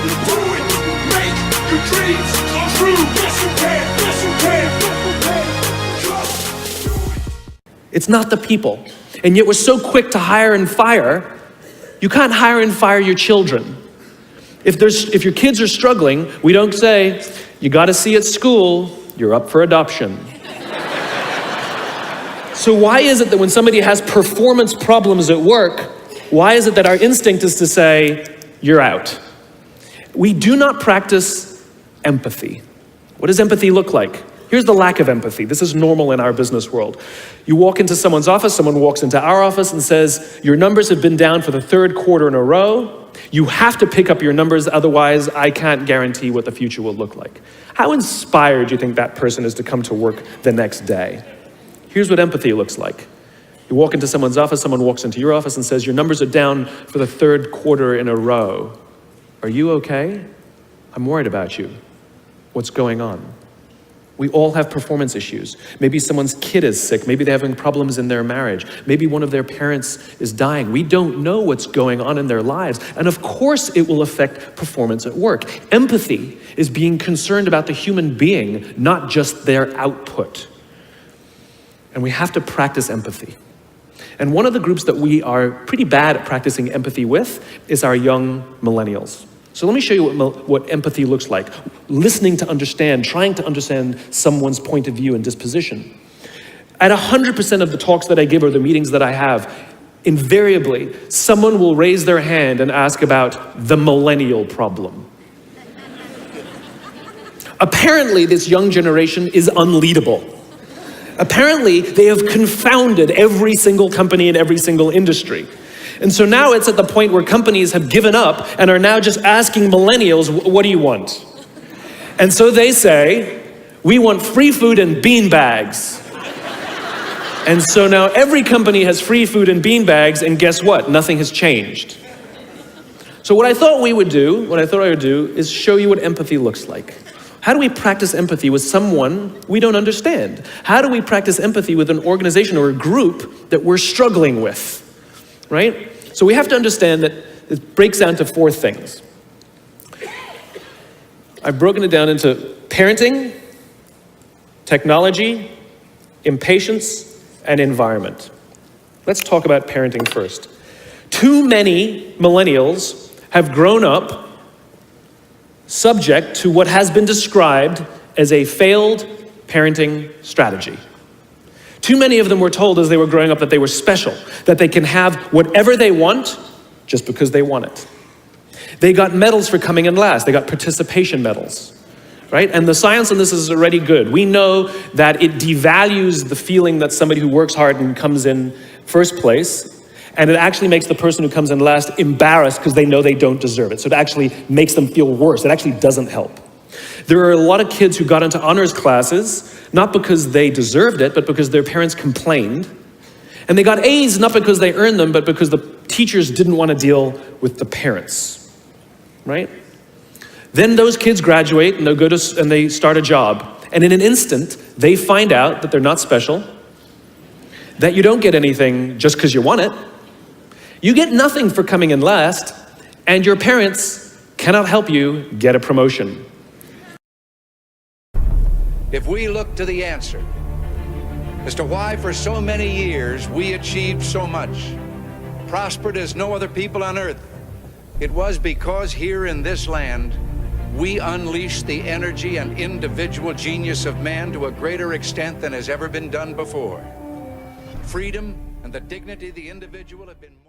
Do it. Make your dreams come true. Yes, you can. Yes, you can. It's not the people. And yet we're so quick to hire and fire. You can't hire and fire your children. If your kids are struggling, we don't say, you got a C at school, you're up for adoption. So why is it that when somebody has performance problems at work, why is it that our instinct is to say, you're out? We do not practice empathy. What does empathy look like? Here's the lack of empathy. This is normal in our business world. You walk into someone's office, someone walks into our office and says, your numbers have been down for the third quarter in a row. You have to pick up your numbers, otherwise I can't guarantee what the future will look like. How inspired do you think that person is to come to work the next day? Here's what empathy looks like. You walk into someone's office, someone walks into your office and says, your numbers are down for the third quarter in a row. Are you okay? I'm worried about you. What's going on? We all have performance issues. Maybe someone's kid is sick. Maybe they're having problems in their marriage. Maybe one of their parents is dying. We don't know what's going on in their lives. And of course it will affect performance at work. Empathy is being concerned about the human being, not just their output. And we have to practice empathy. And one of the groups that we are pretty bad at practicing empathy with is our young millennials. So let me show you what empathy looks like. Listening to understand, trying to understand someone's point of view and disposition. At 100% of the talks that I give or the meetings that I have, invariably, someone will raise their hand and ask about the millennial problem. Apparently, this young generation is unleadable. Apparently, they have confounded every single company in every single industry. And so now it's at the point where companies have given up and are now just asking millennials, what do you want? And so they say, we want free food and bean bags. And so now every company has free food and bean bags, and guess what? Nothing has changed. So what I thought I would do is show you what empathy looks like. How do we practice empathy with someone we don't understand? How do we practice empathy with an organization or a group that we're struggling with? Right? So we have to understand that it breaks down to 4 things. I've broken it down into parenting, technology, impatience, and environment. Let's talk about parenting first. Too many millennials have grown up subject to what has been described as a failed parenting strategy. Too many of them were told as they were growing up that they were special, that they can have whatever they want just because they want it. They got medals for coming in last. They got participation medals, right? And the science on this is already good. We know that it devalues the feeling that somebody who works hard and comes in first place, and it actually makes the person who comes in last embarrassed because they know they don't deserve it. So it actually makes them feel worse. It actually doesn't help. There are a lot of kids who got into honors classes, not because they deserved it, but because their parents complained. And they got A's not because they earned them, but because the teachers didn't want to deal with the parents, right? Then those kids graduate and they start a job. And in an instant, they find out that they're not special, that you don't get anything just because you want it. You get nothing for coming in last, and your parents cannot help you get a promotion. If we look to the answer as to why for so many years we achieved so much, prospered as no other people on earth, it was because here in this land, we unleashed the energy and individual genius of man to a greater extent than has ever been done before. Freedom and the dignity of the individual have been